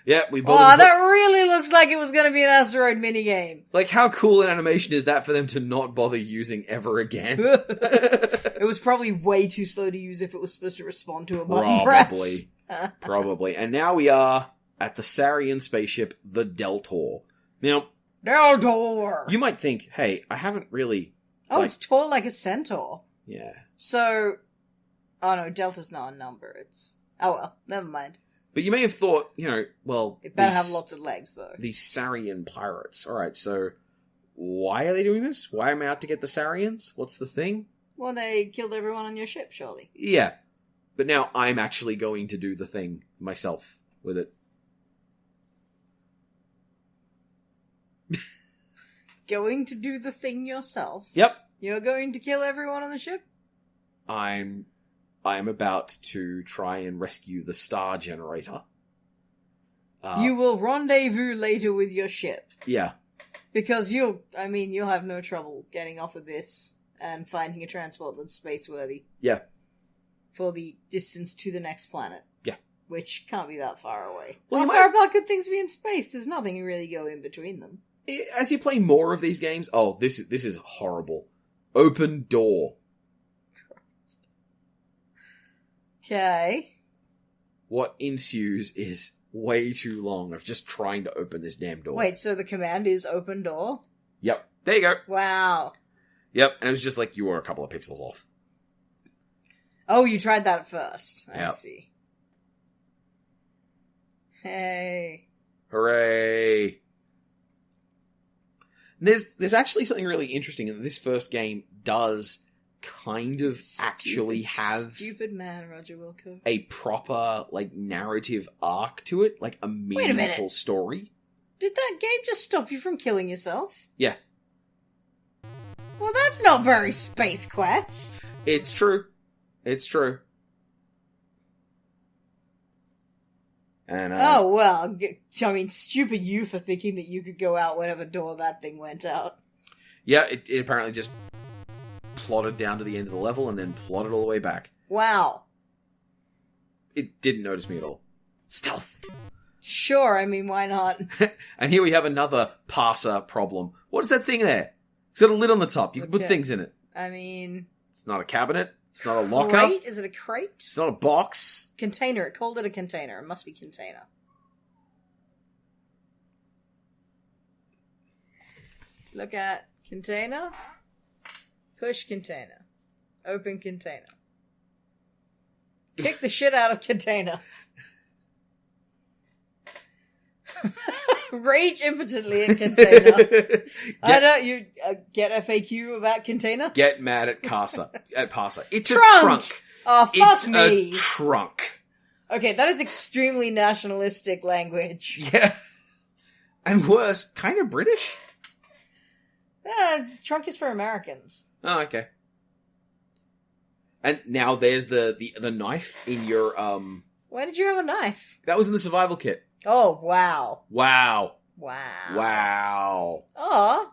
Yeah, we both. Oh, that really looks like it was going to be an asteroid minigame. Like, how cool an animation is that for them to not bother using ever again? It was probably way too slow to use if it was supposed to respond to a button press. Probably. And now we are at the Saurian spaceship, the Deltor. Now, Deltor! You might think, hey, I haven't really... Oh, it's tall like a centaur. Yeah. So... Oh no, Delta's not a number. It's... Oh well, never mind. But you may have thought, well... It better have lots of legs, though. The Saurian pirates. Alright, so... Why are they doing this? Why am I out to get the Saurians? What's the thing? Well, they killed everyone on your ship, surely. Yeah. But now I'm actually going to do the thing myself with it. Going to do the thing yourself? Yep. You're going to kill everyone on the ship? I'm about to try and rescue the star generator. You will rendezvous later with your ship. Yeah. Because you'll have no trouble getting off of this and finding a transport that's space-worthy. Yeah. For the distance to the next planet. Yeah. Which can't be that far away. Well, how far apart could things be in space? There's nothing really go in between them. As you play more of these games... Oh, this is horrible. Open door. Okay. What ensues is way too long of just trying to open this damn door. Wait, so the command is open door? Yep. There you go. Wow. Yep, and it was just like you were a couple of pixels off. Oh, you tried that at first. I Yep. see. Hey. Hooray. There's actually something really interesting in that this first game does kind of actually have stupid man Roger Wilco. a proper narrative arc to it, like a meaningful story. Did that game just stop you from killing yourself? Yeah. Well, that's not very Space Quest. It's true. It's true. And oh, well, stupid you for thinking that you could go out whatever door that thing went out. Yeah, it apparently just plodded down to the end of the level and then plodded all the way back. Wow. It didn't notice me at all. Stealth. Sure, why not? And here we have another parser problem. What is that thing there? It's got a lid on the top. You can put things in it. It's not a cabinet. It's not a locker. Crate? Is it a crate? It's not a box. Container. It called it a container. It must be container. Look at container. Push container. Open container. Kick the shit out of container. Rage impotently in container. Get FAQ about container? Get mad at Parser. It's trunk. A trunk. Oh, fuck it's me. A trunk. Okay, that is extremely nationalistic language. Yeah. And worse, kind of British. Yeah, trunk is for Americans. Oh, okay. And now there's the knife in your, Why did you have a knife? That was in the survival kit. Oh, wow. Wow. Wow. Wow. Aw.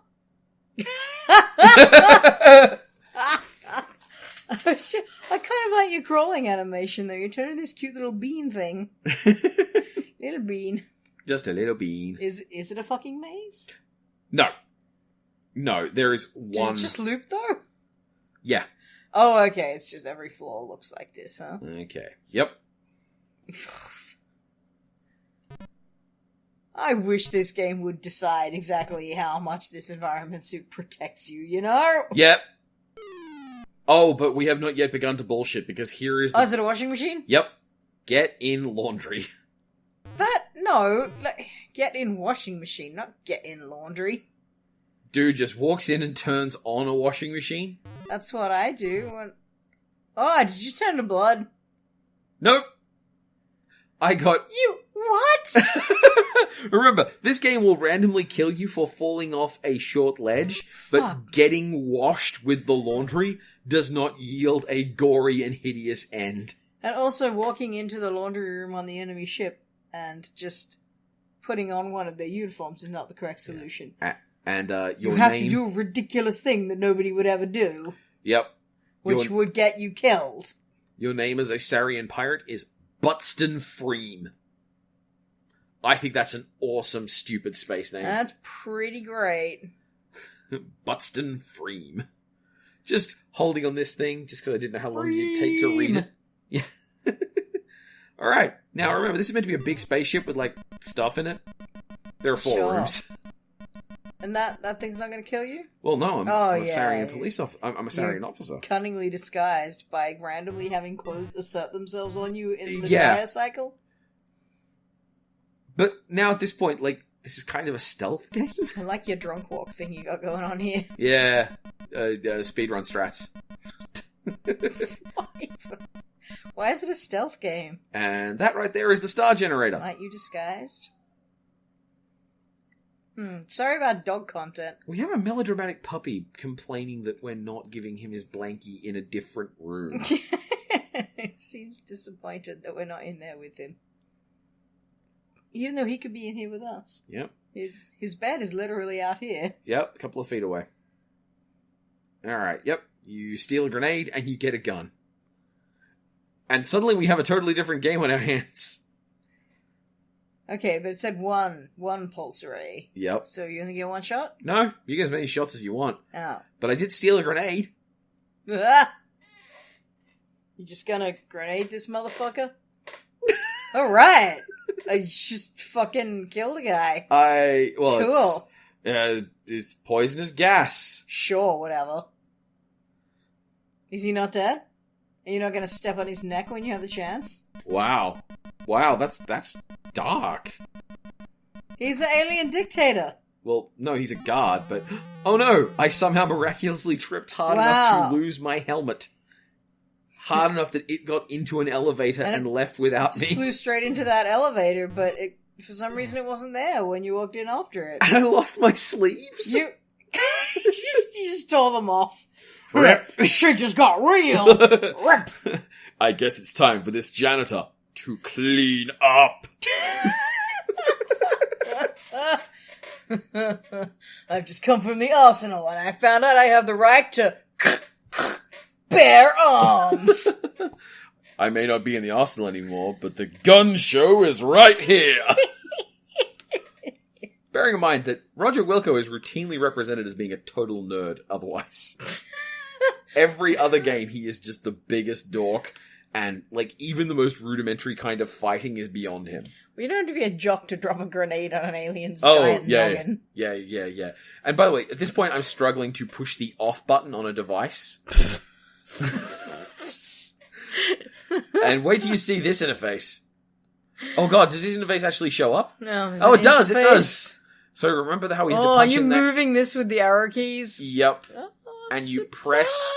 I kind of like your crawling animation, though. You're turning this cute little bean thing. Little bean. Just a little bean. Is it a fucking maze? No. No, there is one... Did it just loop, though? Yeah. Oh, okay. It's just every floor looks like this, huh? Okay. Yep. I wish this game would decide exactly how much this environment suit protects you, you know? Yep. Oh, but we have not yet begun to bullshit, because here is... Oh, is it a washing machine? Yep. Get in laundry. No. Get in washing machine, not get in laundry. Dude just walks in and turns on a washing machine? That's what I do. Oh, did you turn to blood? Nope. I got... You... What? Remember, this game will randomly kill you for falling off a short ledge, but Fuck. getting washed with the laundry does not yield a gory and hideous end. And also walking into the laundry room on the enemy ship and just putting on one of their uniforms is not the correct solution. And your you have name... to do a ridiculous thing that nobody would ever do. Yep. Which would get you killed. Your name as a Sarian pirate is Buxton Freem. I think that's an awesome, stupid space name. That's pretty great. Buxton Freem. Just holding on this thing, just because I didn't know how long you'd take to read it. Yeah. Alright, now remember, this is meant to be a big spaceship with, like, stuff in it. There are 4 rooms. And that thing's not going to kill you? Well, no, I'm a yeah. Sarian police officer. I'm a Sarian officer. Cunningly disguised by randomly having clothes assert themselves on you in the Yeah. dryer cycle? But now at this point, like, this is kind of a stealth game. I like your drunk walk thing you got going on here. Yeah. Speedrun strats. Why is it a stealth game? And that right there is the star generator. Aren't you disguised? Sorry about dog content. We have a melodramatic puppy complaining that we're not giving him his blankie in a different room. He seems disappointed that we're not in there with him. Even though he could be in here with us. Yep. His bed is literally out here. Yep, a couple of feet away. Alright, yep. You steal a grenade and you get a gun. And suddenly we have a totally different game on our hands. Okay, but it said one pulse array. Yep. So you only get one shot? No, you get as many shots as you want. Oh. But I did steal a grenade. Ah! You just gonna grenade this motherfucker? Alright! I just fucking killed a guy. Cool. It's poisonous gas. Sure, whatever. Is he not dead? Are you not gonna step on his neck when you have the chance? Wow, that's dark. He's an alien dictator. Well, no, he's a guard, but... Oh no! I somehow miraculously tripped hard enough to lose my helmet. Hard enough that it got into an elevator and left without me. It flew straight into that elevator, but for some reason it wasn't there when you walked in after it. And I lost my sleeves? You just tore them off. Rip! Shit just got real! Rip! I guess it's time for this janitor to clean up. I've just come from the arsenal and I found out I have the right to bear arms. I may not be in the arsenal anymore, but the gun show is right here. Bearing in mind that Roger Wilco is routinely represented as being a total nerd otherwise. Every other game, he is just the biggest dork, and, like, even the most rudimentary kind of fighting is beyond him. Well, you don't have to be a jock to drop a grenade on an alien's giant noggin. Yeah. And by the way, at this point, I'm struggling to push the off button on a device. And wait till you see this interface. Oh god, does this interface actually show up? No. Oh, it does! So remember how we had to punch are you in moving this with the arrow keys? Yep. Oh, and you press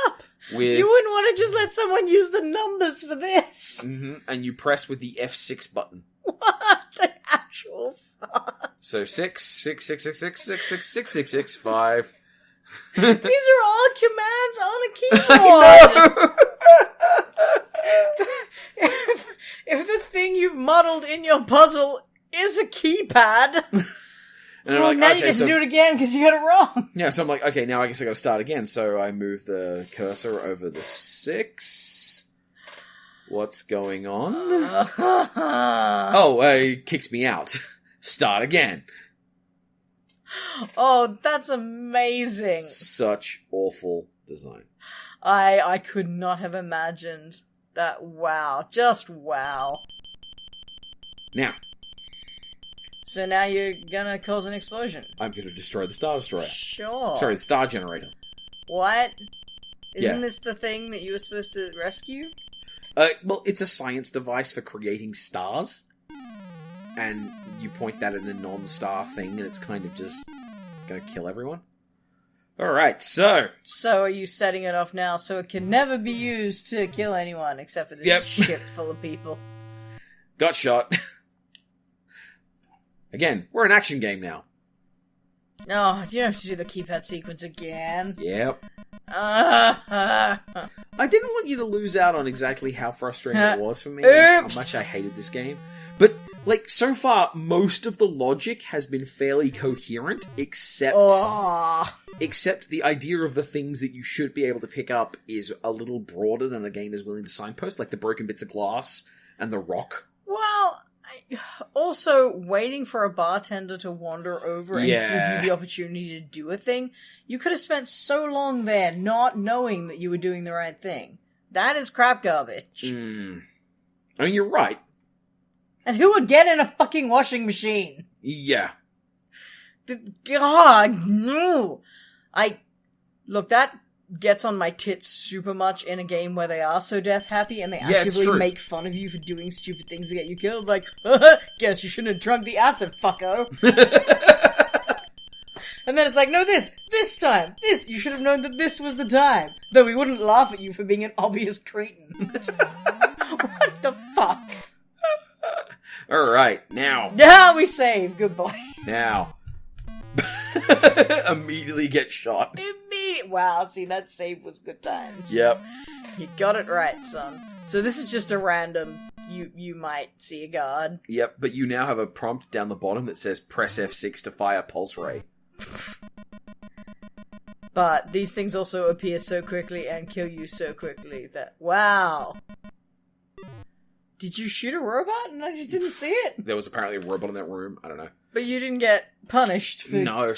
with... You wouldn't want to just let someone use the numbers for this. And you press with the F6 button. What the actual fuck? So 6, 6, 6, 6, 6, 6, 6, 6, 6, 6, 5. These are all commands on a keyboard. If the thing you've modeled in your puzzle is a keypad, And I'm like, now okay, you get so, to do it again because you got it wrong. Yeah, so I'm like, okay, now I guess I gotta start again. So I move the cursor over the 6. What's going on? Oh, it kicks me out. Start again. Oh, that's amazing. Such awful design. I could not have imagined that. Wow. Just wow. Now, So now you're gonna cause an explosion. I'm gonna destroy the Star Destroyer. Sure. Sorry, the Star Generator. What? Isn't Yeah. this the thing that you were supposed to rescue? Well, it's a science device for creating stars. And you point that at a non-star thing, and it's kind of just gonna kill everyone. Alright, so... So are you setting it off now so it can never be used to kill anyone except for this ship full of people? Got shot. Again, we're an action game now. No, you don't have to do the keypad sequence again. Yep. I didn't want you to lose out on exactly how frustrating it was for me. How much I hated this game. But, like, so far, most of the logic has been fairly coherent, except the idea of the things that you should be able to pick up is a little broader than the game is willing to signpost, like the broken bits of glass and the rock. Well, also, waiting for a bartender to wander over and give you the opportunity to do a thing, you could have spent so long there not knowing that you were doing the right thing. That is crap garbage. I mean, you're right. And who would get in a fucking washing machine? Yeah. God, no! Look, that gets on my tits super much in a game where they are so death happy and they actively make fun of you for doing stupid things to get you killed. Like, guess you shouldn't have drunk the acid, fucko. And then it's like, no, this time, you should have known that this was the time. Though we wouldn't laugh at you for being an obvious cretin. What the fuck? Alright, now. Now we save. Goodbye. Now. Immediately get shot. Wow, see, that save was good times. Yep. You got it right, son. So this is just a random, you might see a guard. Yep, but you now have a prompt down the bottom that says press F6 to fire pulse ray. But these things also appear so quickly and kill you so quickly that, wow. Did you shoot a robot and I just didn't see it? There was apparently a robot in that room. I don't know. But you didn't get punished for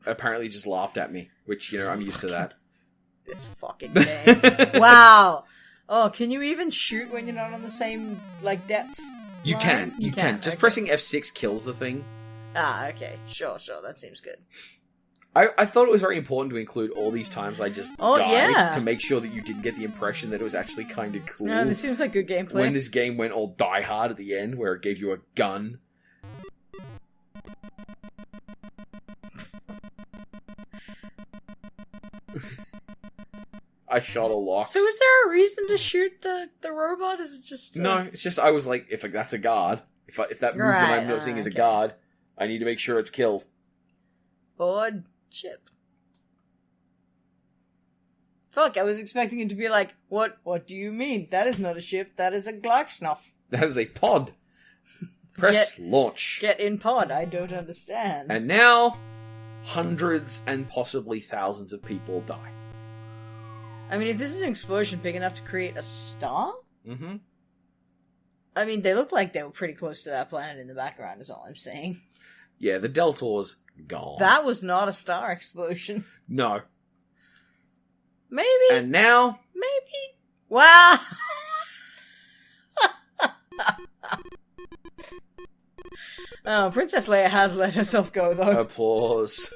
Apparently just laughed at me, which, I'm used to that. This fucking game. Wow. Oh, can you even shoot when you're not on the same, depth? You can. You can. Just pressing F6 kills the thing. Ah, okay. Sure. That seems good. I thought it was very important to include all these times I just died to make sure that you didn't get the impression that it was actually kind of cool. No, this seems like good gameplay. When this game went all Die Hard at the end, where it gave you a gun. I shot a lock. So is there a reason to shoot the robot? Is it just... No, it's just I was like, if that's a guard, if that movement I'm noticing is a guard, I need to make sure it's killed. Board ship. Fuck, I was expecting it to be like, what do you mean? That is not a ship, that is a Glarkschnoff. That is a pod. Press launch. Get in pod, I don't understand. And now, hundreds and possibly thousands of people die. I mean, if this is an explosion big enough to create a star? Mm-hmm. I mean, they look like they were pretty close to that planet in the background, is all I'm saying. Yeah, the Deltor's gone. That was not a star explosion. No. Maybe. And now... Maybe. Wow. Oh, Princess Leia has let herself go, though. Applause.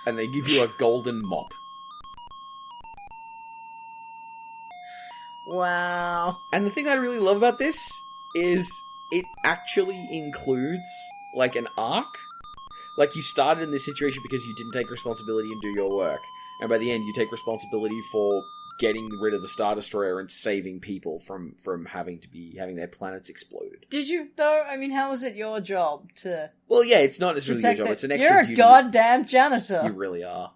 And they give you a golden mop. Wow. And the thing I really love about this is it actually includes, an arc. Like, you started in this situation because you didn't take responsibility and do your work. and by the end you take responsibility for getting rid of the Star Destroyer and saving people from having their planets exploded. Did you, though? I mean, how was it your job to... Well, yeah, it's not necessarily your job, it's an extra duty. You're a goddamn janitor. You really are.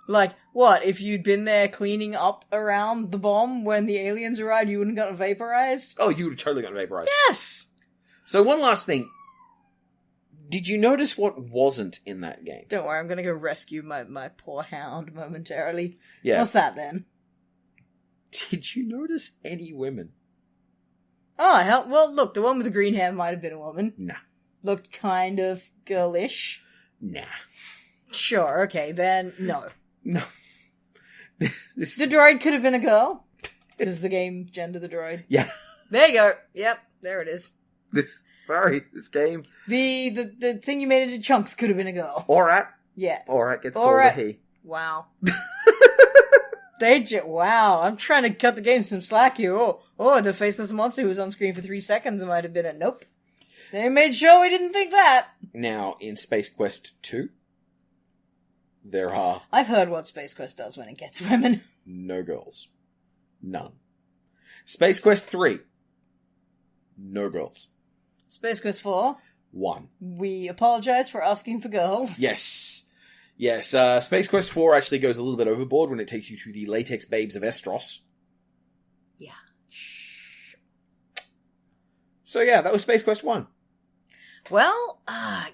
Like, what, if you'd been there cleaning up around the bomb when the aliens arrived, you wouldn't have gotten vaporized? Oh, you would have totally gotten vaporized. Yes! So one last thing. Did you notice what wasn't in that game? Don't worry, I'm gonna go rescue my poor hound momentarily. Yeah. What's that, then? Did you notice any women? Oh, hell, well, look, the one with the green hair might have been a woman. Nah. Looked kind of girlish. Nah. Sure, okay, then, no. No. The droid could have been a girl. Does the game gender the droid? Yeah. There you go. Yep, there it is. This game. The thing you made into chunks could have been a girl. Alright. Yeah. Alright gets called a he. Wow. Wow, I'm trying to cut the game some slack here. Oh, the faceless monster who was on screen for 3 seconds might have been a nope. They made sure we didn't think that. Now, in Space Quest 2, there are... I've heard what Space Quest does when it gets women. No girls. None. Space Quest 3. No girls. Space Quest 4. 1. We apologize for asking for girls. Yes. Yes, Space Quest 4 actually goes a little bit overboard when it takes you to the latex babes of Estros. Yeah. Shh. So yeah, that was Space Quest 1. Well, that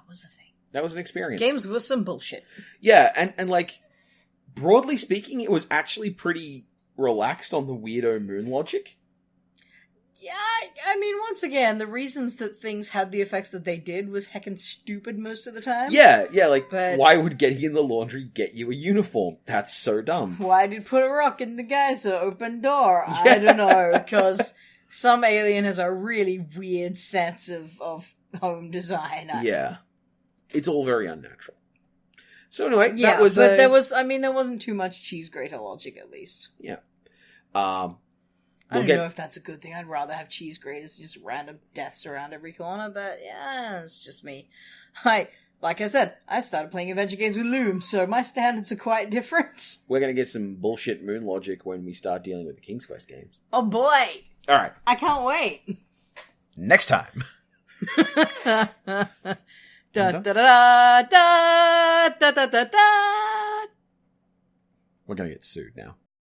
was the thing. That was an experience. Games was some bullshit. Yeah, and like, broadly speaking, it was actually pretty relaxed on the weirdo moon logic. Yeah, I mean, once again, the reasons that things had the effects that they did was heckin' stupid most of the time. Yeah, like, but why would getting in the laundry get you a uniform? That's so dumb. Why did put a rock in the geyser open door? I don't know, because some alien has a really weird sense of home design. Yeah. It's all very unnatural. So anyway, yeah, that was... but there wasn't too much cheese grater logic, at least. Yeah. I don't know if that's a good thing. I'd rather have cheese graters, just random deaths around every corner, but yeah, it's just me. Like I said, I started playing adventure games with Loom, so my standards are quite different. We're gonna get some bullshit moon logic when we start dealing with the King's Quest games. Oh boy! Alright. I can't wait! Next time! Da da da da da da da da. We're gonna get sued now.